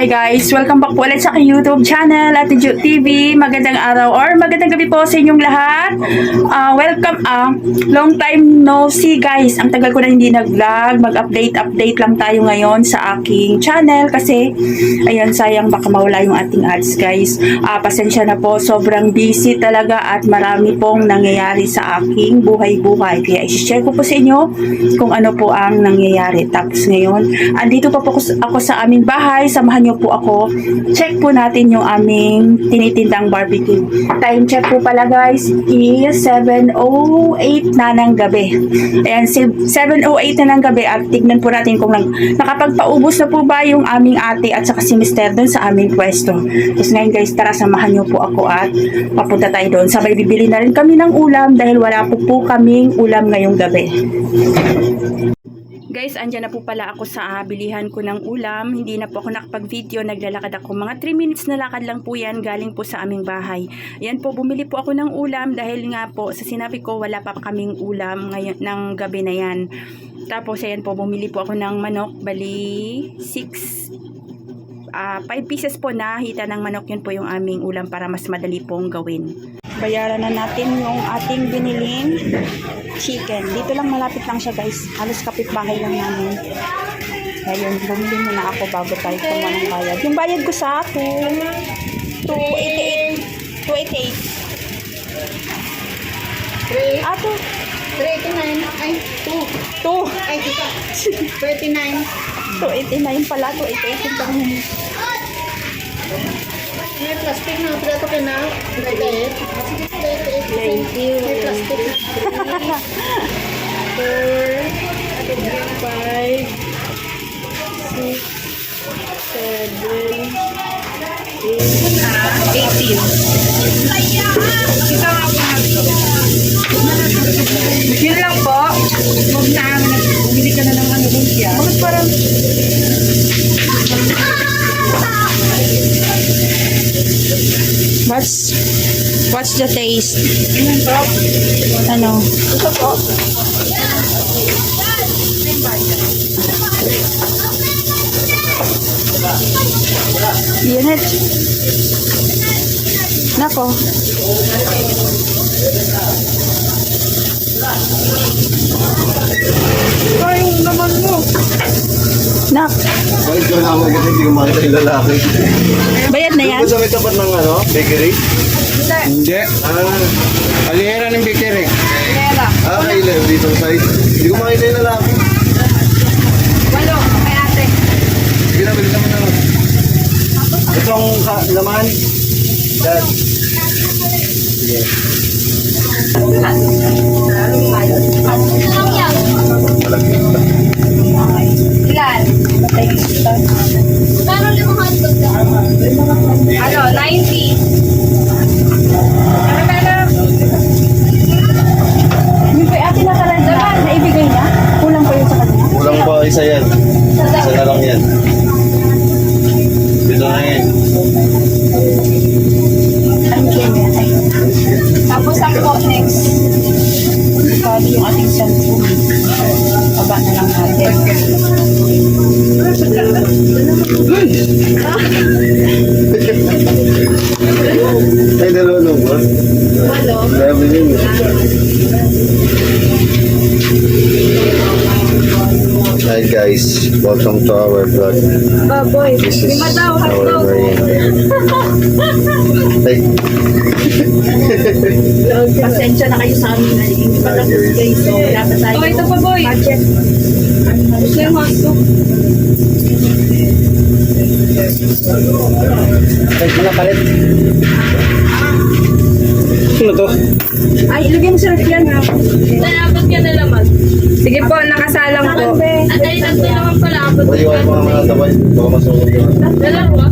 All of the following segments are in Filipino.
Hi guys! Welcome back po ulit sa aking YouTube channel, Ate Ju TV. Magandang araw or magandang gabi po sa inyong lahat. Welcome, long time no see guys. Ang tagal ko na hindi nag-vlog. Mag-update lang tayo ngayon sa aking channel kasi, ayan, sayang baka mawala yung ating ads guys. Pasensya na po, sobrang busy talaga at marami pong nangyayari sa aking buhay-buhay. Kaya i-share ko po sa inyo kung ano po ang nangyayari. Tapos ngayon, andito pa po ako sa aming bahay. Samahan niyo po ako. Check po natin yung aming tinitindang barbecue. Time check po pala guys is 7:08 na ng gabi. Ayan, 7:08 na ng gabi at tignan po natin kung nakapagpaubos na po ba yung aming ate at saka si Mr. doon sa aming pwesto. Tapos ngayon guys, tara samahan niyo po ako at papunta tayo doon. Sabay bibili na rin kami ng ulam dahil wala po kaming ulam ngayong gabi. Guys, andyan na po pala ako sa bilihan ko ng ulam. Hindi na po ako nakapag-video. Naglalakad ako. Mga 3 minutes na lakad lang po yan. Galing po sa aming bahay. Yan po, bumili po ako ng ulam dahil nga po, sa sinabi ko, wala pa kaming ulam ngayon, ng gabi na yan. Tapos, ayan po, bumili po ako ng manok. Bali, 5 pieces po na hita ng manok. Yun po yung aming ulam para mas madali pong gawin. Bayaran na natin yung ating biniling chicken. Dito lang, malapit lang siya guys. Halos kapitbahay lang namin. Ngayon, bumili muna ako bago tayo kumuha ng bayad. Yung bayad ko sa 288. 288. 389. Ay, 2. 2. Ay, tika. 39. 289 pala. 288 yung pangin. May plastic na. Pirato ka na. Right. Thank you. May plastic. 4, 5, 6, 7, 18. Kita nga po. Yun lang po. Huwag na bumili ka na ng ano dun siya. Bakit parang... What's the taste? Ano po? Ano? Ito po. Unit. Nako. Ay, naman mo. Nak. Bakit ko naman kasi hindi ko makita yung lalaki? Bayad na yan? Doon sa may tapat ng bakery? Hindi. Alihera ng bakery. Kailan dito sa side. Hindi ko makita yung lalaki. Walo, kay ate. Sige na, bilis naman naman. Itong laman. Dad. Sige. Malaki. Ilan? Paano limang hotdog ka? Ano, 90. Yung kay ate na ibigay niya? Kulang pa yun sa kanya? Kulang pa isa yan. Isa na lang yan. Dito na yan. Ano siya niya? Tapos ang po next. Pwede yung ating cellphone. Baba na lang natin. Ay, dalawang ba? Walo. Grabe yun. Hi guys, welcome to our vlog. Baboy. This is Lima daw, our hotdog. Hey. Pasensya na kayo sa amin. Hindi pa lang guys. So, wala pa tayo. Oh, ito pa boy. Budget. Gusto yung hotdog. Ay, palit. Ano to? Ay, ilagay mo sa ref yan ha. Nalabot ka na naman. Sige po, nakasalang po. Ay, nagto naman pala. Abot Pwede ko mga matabay. Baka masunog yun. Dalawa.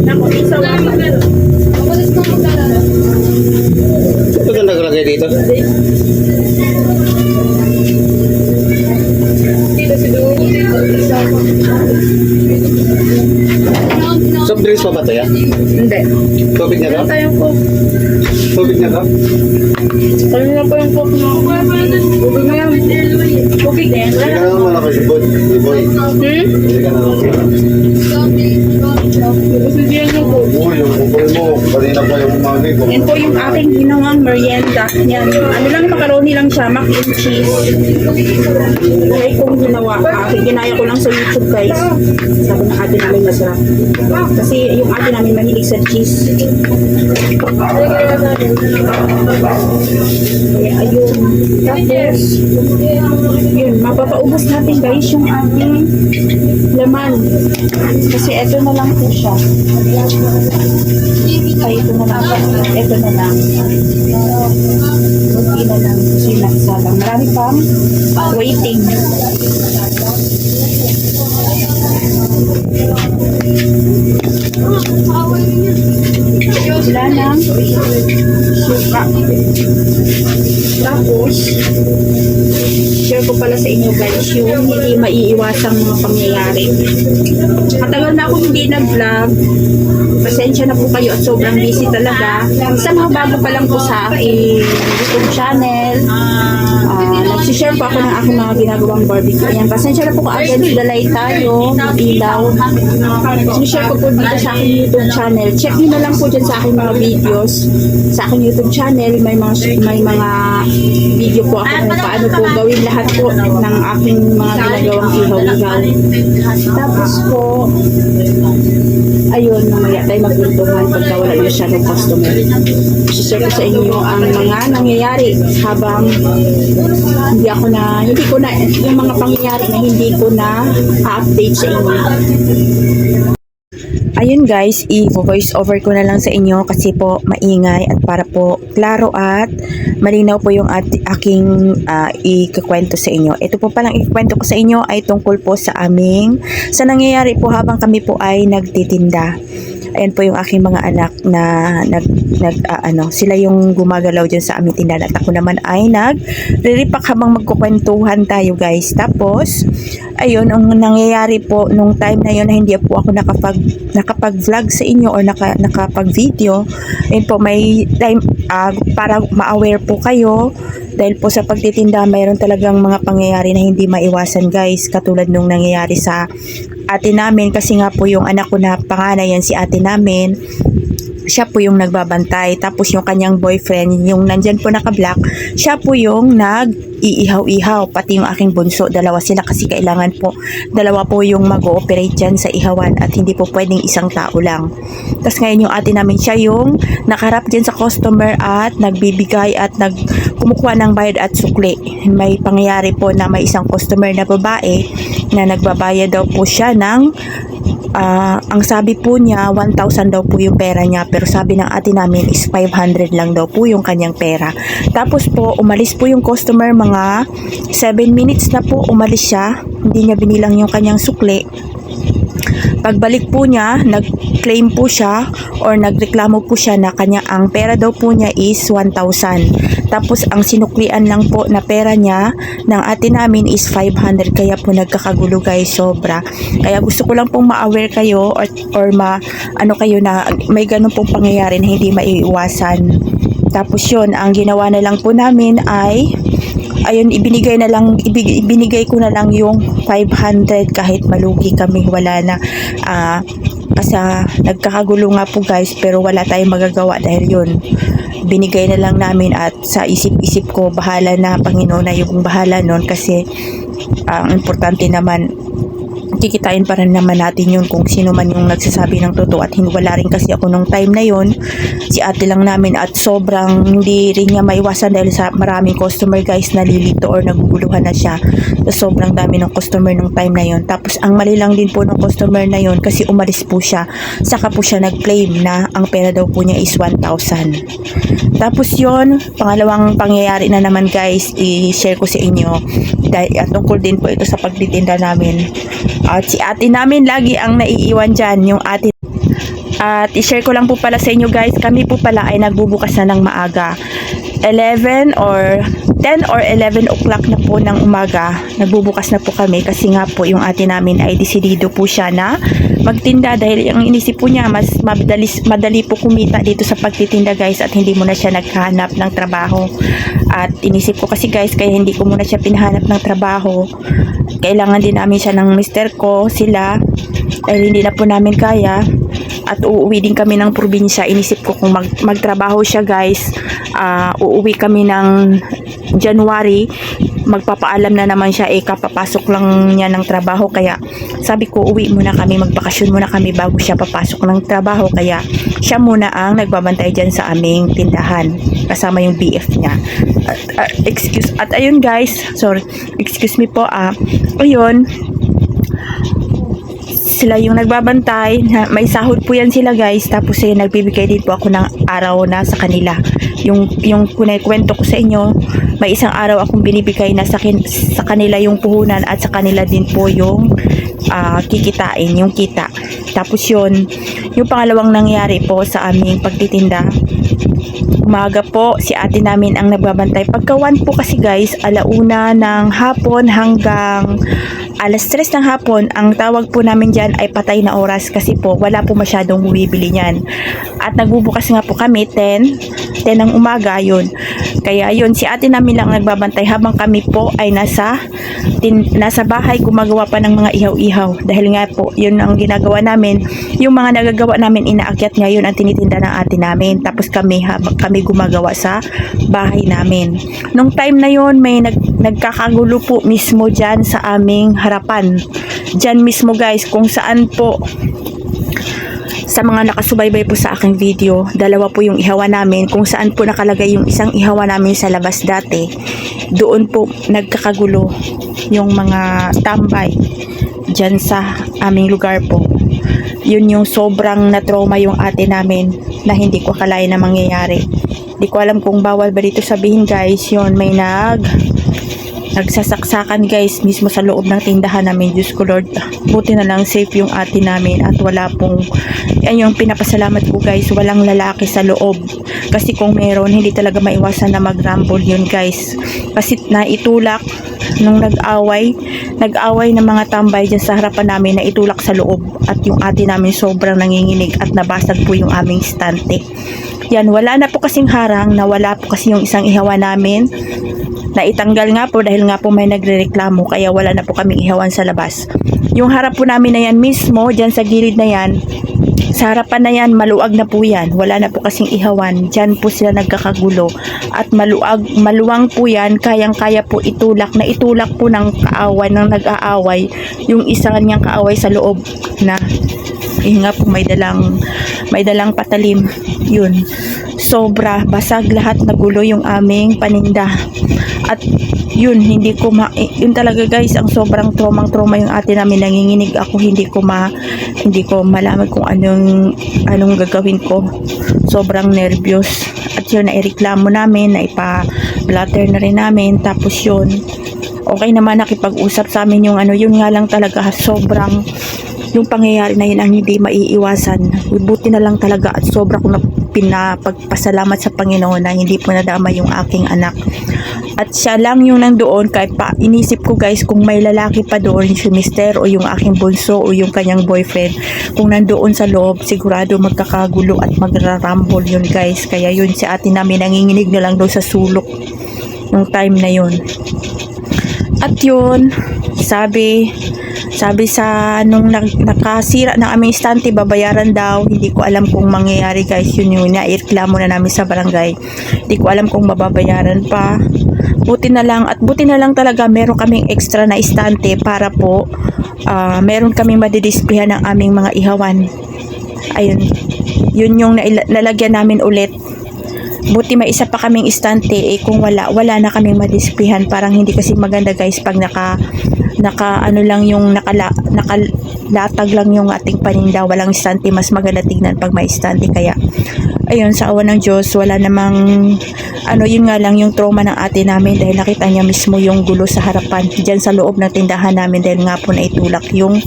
Naku, isa Wala mo pero. Mabulis ko magkalala. Ito ganda kalagay dito. Dito si Dugo. Soft drinks pa ba na to yan? Hindi. Tubig na to? Tayong cook. Tubig na to? Kanina po yung cook mo. Tubig na yan. Tubig na yan. Hindi ka na naman malaki si Boy. Si Boy. Hindi ka na naman malaki. Hindi yan yung cook. Uy, yung kupal mo. Kanina pa yung umami ko. Yan po yung aking ginawang merienda. Yan. Ano lang, macaroni lang siya, mac and cheese. Okay kong ginawa. Ginaya ko lang sa YouTube, guys. Sabi ng ate namin masarap. Kasi yung ate namin mahilig sa cheese. Kaya ayun. Tapos, yun, mapapaubos natin guys yung ating laman. Kasi eto na lang po siya. Ay, ito na lang. Ito na lang. Kunti na lang. Kasi nasa lang. Marami pang waiting. Wala lang. Suka. Tapos, share ko pala sa inyo guys yung hindi maiiwasang mga pangyayari. Matagal na ako hindi nag-vlog. Pasensya na po kayo at sobrang busy talaga. Sa mga bago pa lang po sa aking YouTube channel, nagsishare po ako ng aking mga ginagawang barbecue. Ayan, pasensya na po kaagad, dalay tayo, ilaw. Sinishare ko po dito sa aking YouTube channel. Check nyo na lang po dyan sa aking mga videos. Sa aking YouTube channel, may mga video po ako kung paano po gawin lahat po ng aking mga ginagawang ihaw-ihaw. Tapos po, ayun, mamaya tayo magpuntungan pagka wala na siya ng customer. Share ko sa inyo ang mga nangyayari habang hindi ko na yung mga pangyayari na hindi ko na update sa inyo. Ayun guys, i-voice over ko na lang sa inyo kasi po maingay at para po klaro at malinaw po yung aking ikukwento sa inyo. Ito po palang ikukwento ko sa inyo ay tungkol po sa nangyayari po habang kami po ay nagtitinda. Ayan po yung aking mga anak na sila yung gumagalaw dyan sa aming tindahan at ako naman ay nag-re-repack habang magkukwentuhan tayo guys. Tapos, ayun, ang nangyayari po nung time na yun na hindi po ako nakapag-vlog sa inyo or nakapag-video. Ayun po, may time para ma-aware po kayo dahil po sa pagtitinda mayroon talagang mga pangyayari na hindi maiwasan guys, katulad nung nangyayari sa ate namin kasi nga po yung anak ko na panganay yan si ate namin, siya po yung nagbabantay. Tapos yung kanyang boyfriend, yung nandyan po naka-black, siya po yung nag-iihaw-ihaw. Pati yung aking bunso, dalawa sila kasi kailangan po, dalawa po yung mag-ooperate dyan sa ihawan at hindi po pwedeng isang tao lang. Tapos ngayon yung ate namin, siya yung nakarap dyan sa customer at nagbibigay at kumukuha ng bayad at sukli. May pangyayari po na may isang customer na babae na nagbabayad daw po siya ng ang sabi po niya 1,000 daw po yung pera niya, pero sabi ng ate namin is 500 lang daw po yung kanyang pera. Tapos po umalis po yung customer, mga 7 minutes na po umalis siya, hindi niya binilang yung kanyang sukli. Pagbalik po niya, nag-claim po siya or nagreklamo po siya na ang pera daw po niya is 1,000. Tapos ang sinuklian lang po na pera niya ng ate namin is 500, kaya po nagkakagulo guys, sobra. Kaya gusto ko lang pong ma-aware kayo or kayo na may ganun pong pangyayari na hindi maiiwasan. Tapos yun, ang ginawa na lang po namin ay ayun, ibinigay ko na lang yung 500 kahit malugi kami, wala na kasi nagkakagulo nga po guys, pero wala tayong magagawa dahil yun, binigay na lang namin at sa isip-isip ko bahala na, Panginoon na yung bahala nun kasi ang importante naman kikitain pa rin naman natin yun kung sino man yung nagsasabi ng totoo at wala rin kasi ako nung time na yun, si ate lang namin at sobrang hindi rin niya maiwasan dahil sa maraming customer guys, nalilito or naguguluhan na siya. So, sobrang dami ng customer nung time na yun. Tapos ang mali lang din po ng customer na yun kasi umalis po siya, saka po siya nag-claim na ang pera daw po niya is 1,000. Tapos yun, pangalawang pangyayari na naman guys, i-share ko sa inyo dahil tungkol din po ito sa pagtitinda namin. At si ate namin lagi ang naiiwan dyan, yung ate. At i-share ko lang po pala sa inyo guys, kami po pala ay nagbubukas na ng maaga. 11 or 10 or 11 o'clock na po ng umaga, nagbubukas na po kami kasi nga po yung ate namin ay desidido po siya na magtinda dahil ang inisip po niya mas madali po kumita dito sa pagtitinda guys at hindi muna siya naghahanap ng trabaho. At inisip ko kasi guys, kaya hindi ko muna siya pinahanap ng trabaho, kailangan din namin siya ng mister ko, sila, dahil hindi na po namin kaya at uuwi din kami ng probinsya. Inisip ko kung magtrabaho siya guys, uuwi kami ng January, magpapaalam na naman siya, kapapasok lang niya ng trabaho, kaya sabi ko uwi muna kami, magbakasyon muna kami bago siya papasok ng trabaho, kaya siya muna ang nagbabantay dyan sa aming tindahan kasama yung BF niya. At ayun guys, sorry, excuse me po, ayun, sila yung nagbabantay, may sahod po yan sila guys, tapos nagbibigay din po ako ng araw na sa kanila. Yung kwento ko sa inyo, may isang araw akong binibigay na sa kanila yung puhunan at sa kanila din po yung kikitain, yung kita. Tapos yun, yung pangalawang nangyari po sa aming pagtitinda, umaga po si ate namin ang nagbabantay. Pagka 1 po kasi guys, 1:00 ng hapon hanggang 3:00 ng hapon, ang tawag po namin dyan ay patay na oras kasi po wala po masyadong bumibili niyan. At nagbubukas nga po kami 10 ng umaga yun. Kaya yun, si ate namin lang nagbabantay habang kami po ay nasa bahay gumagawa pa ng mga ihaw-ihaw. Dahil nga po, yun ang ginagawa namin. Yung mga nagagawa namin, inaakyat nga yun ang tinitinda ng ate namin. Tapos kami gumagawa sa bahay namin. Nung time na yun, may nagkakagulo po mismo dyan sa aming harapan. Dyan mismo guys, kung saan po, sa mga nakasubaybay po sa aking video, 2 po yung ihawa namin, kung saan po nakalagay yung isang ihawa namin sa labas dati. Doon po nagkakagulo yung mga tambay dyan sa aming lugar po. Yun yung sobrang na-trauma yung ate namin na hindi ko akalain na mangyayari. Hindi ko alam kung bawal ba dito sabihin guys, yun, may nagsasaksakan guys mismo sa loob ng tindahan namin. Diyos ko Lord, buti na lang safe yung ate namin at wala pong, yan yung pinapasalamat ko guys, walang lalaki sa loob, kasi kung meron hindi talaga maiwasan na mag-rumble yun guys, kasi naitulak nung nag-away ng mga tambay dyan sa harapan namin, na itulak sa loob at yung ate namin sobrang nanginginig at nabasag po yung aming stante. Yan, wala na po kasing harang, nawala po kasi yung isang ihawa namin, naitanggal nga po dahil nga po may nagrereklamo, kaya wala na po kaming ihawan sa labas. Yung harap po namin na yan mismo, dyan sa gilid na yan, sa harapan na yan, maluag na po yan, wala na po kasing ihawan, dyan po sila nagkakagulo at maluwang po yan, kayang-kaya po itulak po ng kaaway, ng nag-aaway, yung isang niyang kaaway sa loob na nga po may dalang patalim. Yun, sobra basag lahat, nagulo yung aming paninda. At yun, yun talaga guys, ang sobrang trauma yung ate namin, nanginginig ako, hindi ko malaman kung anong gagawin ko, sobrang nervyos. At yun, naireklamo namin, naipa-blatter na rin namin, tapos yun, okay naman, nakipag-usap sa amin yung yun nga lang talaga, sobrang yung pangyayari na yun ang hindi maiiwasan. Buti na lang talaga at sobra kong pinapagpasalamat sa Panginoon na hindi po nadama yung aking anak. At siya lang yung nandoon, kahit pa inisip ko guys, kung may lalaki pa doon, si mister o yung aking bunso o yung kanyang boyfriend, kung nandoon sa loob, sigurado magkakagulo at magrarumble yun guys. Kaya yun, si ate namin nanginginig na lang doon sa sulok nung time na yun. At yun, sabi sa nung nakasira ng aming estante, babayaran daw. Hindi ko alam kung mangyayari guys, yun yung naireklamo na namin sa barangay. Hindi ko alam kung mababayaran pa. Buti na lang talaga meron kaming extra na estante para po meron kaming madidisplihan ng aming mga ihawan. Ayun, yun yung nalagyan namin ulit. Buti may isa pa kaming estante, kung wala na kaming madisplihan. Parang hindi kasi maganda guys pag nakalatag lang yung ating paninda, walang estante. Mas maganda tignan pag may estante. Kaya ayun, sa awa ng Diyos, wala namang yun nga lang yung trauma ng ate namin, dahil nakita niya mismo yung gulo sa harapan dyan sa loob ng tindahan namin, dahil nga po naitulak yung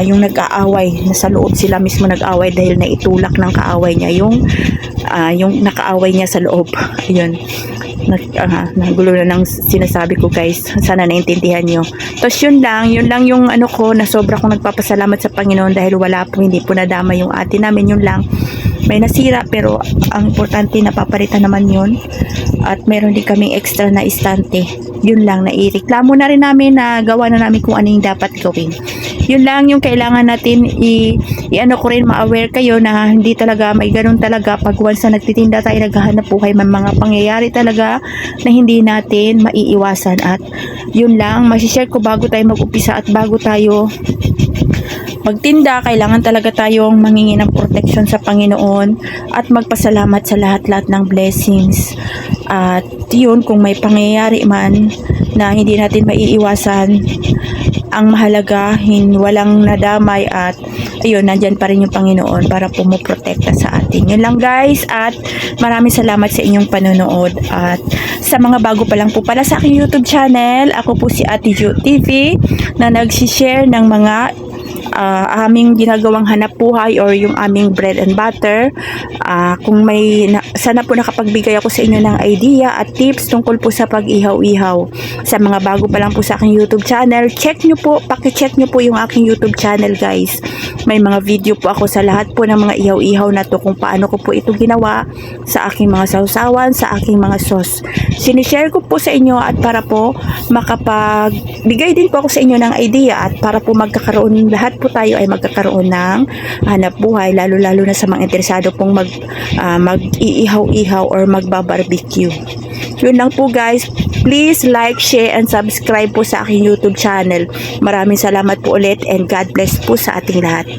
yung nag-aaway, nasa loob sila mismo nag-aaway dahil naitulak ng kaaway niya yung nakaaway niya sa loob. Yun. Nagulo na ng sinasabi ko, guys. Sana naintindihan nyo. Tapos yun lang yung ano ko, na sobra kong nagpapasalamat sa Panginoon dahil wala po, hindi po nadama yung ate namin. Yun lang, may nasira pero ang importante napapalitan naman yun, at meron din kaming extra na istante. Yun lang, naireklamo na rin namin, na gawa na namin kung ano yung dapat gawin. Yun lang yung kailangan natin i-ano ko rin, ma-aware kayo na hindi talaga may ganun talaga pag once na nagtitinda tayo, naghahanap buhay, may mga pangyayari talaga na hindi natin maiiwasan. At yun lang, masishare ko bago tayo mag-upisa at bago tayo magtinda, kailangan talaga tayong mangingi ng protection sa Panginoon at magpasalamat sa lahat-lahat ng blessings. At yun, kung may pangyayari man na hindi natin maiiwasan, ang mahalaga, walang nadamay, at ayun, nandyan pa rin yung Panginoon para pumoprotekta sa atin. Yun lang, guys, at maraming salamat sa inyong panonood. At sa mga bago pa lang po pala sa aking YouTube channel, ako po si Ate Jo TV na nagsishare ng mga aming ginagawang hanap buhay or yung aming bread and butter. Kung sana po nakapagbigay ako sa inyo ng idea at tips tungkol po sa pag-ihaw-ihaw. Sa mga bago pa lang po sa aking YouTube channel, paki-check nyo po yung aking YouTube channel, guys. May mga video po ako sa lahat po ng mga ihaw-ihaw na to, kung paano ko po ito ginawa sa aking mga sausawan, sa aking mga sauce. Sinishare ko po sa inyo at para po makapagbigay din po ako sa inyo ng idea, at para po magkakaroon, lahat po tayo ay magkakaroon ng hanap buhay, lalo-lalo na sa mga interesado pong mag-iihaw-ihaw or magba-barbecue. Yun lang po, guys. Please like, share, and subscribe po sa aking YouTube channel. Maraming salamat po ulit, and God bless po sa ating lahat.